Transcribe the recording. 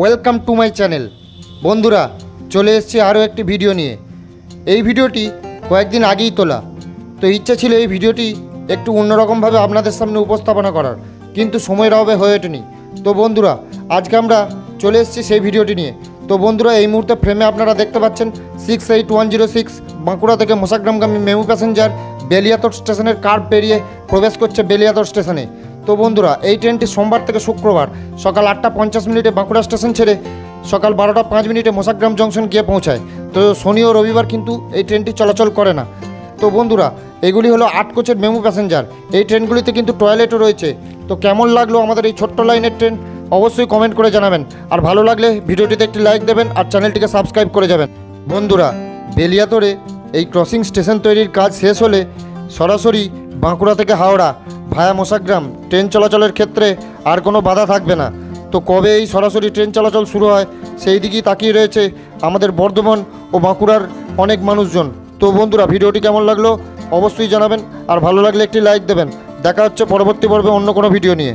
Welcome to my channel. বন্ধুরা, চলে এসেছি আরও একটি ভিডিও নিয়ে। এই ভিডিওটি কয়েকদিন আগেই তোলা, তো ইচ্ছা ছিল এই ভিডিওটি একটু অন্যরকমভাবে আপনাদের সামনে উপস্থাপনা করার, কিন্তু সময়ের অভাবে হয়ে ওঠেনি। তো বন্ধুরা, আজকে আমরা চলে এসেছি সেই ভিডিওটি নিয়ে। তো বন্ধুরা, এই মুহূর্তে ফ্রেমে আপনারা দেখতে পাচ্ছেন 68106 বাঁকুড়া থেকে মোসাগ্রামগামী মেমু প্যাসেঞ্জার বেলিয়াতোড় স্টেশনের কার্ভ পেরিয়ে প্রবেশ করছে বেলিয়াতোড় স্টেশনে। তো বন্ধুরা, এই ট্রেনটি সোমবার থেকে শুক্রবার সকাল 8টা 50 মিনিটে বাঁকুড়া স্টেশন ছেড়ে সকাল 12টা 5 মিনিটে মোসাগ্রাম জংশন গিয়ে পৌঁছায়। তো শনি ও রবিবার কিন্তু এই ট্রেনটি চলাচল করে না। তো বন্ধুরা, এগুলি হলো 8 কোচের মেমু প্যাসেঞ্জার। এই ট্রেনগুলিতে কিন্তু টয়লেটও রয়েছে। তো কেমন লাগলো আমাদের এই ছোট্ট লাইনের ট্রেন অবশ্যই কমেন্ট করে জানাবেন, আর ভালো লাগলে ভিডিওটিতে একটি লাইক দেবেন আর চ্যানেলটিকে সাবস্ক্রাইব করে যাবেন। বন্ধুরা, বেলিয়াতোড়ে এই ক্রসিং স্টেশন তৈরির কাজ শেষ হলে সরাসরি বাঁকুড়া থেকে হাওড়া ভায়া মোসাগ্রাম ট্রেন চলাচলের ক্ষেত্রে আর কোনো বাধা থাকবে না। তো কবে এই সরাসরি ট্রেন চলাচল শুরু হয় সেই দিকেই তাকিয়ে রয়েছে আমাদের বর্ধমান ও বাঁকুড়ার অনেক মানুষজন। তো বন্ধুরা, ভিডিওটি কেমন লাগলো অবশ্যই জানাবেন, আর ভালো লাগলে একটি লাইক দেবেন। দেখা হচ্ছে পরবর্তী পর্বে অন্য কোনো ভিডিও নিয়ে।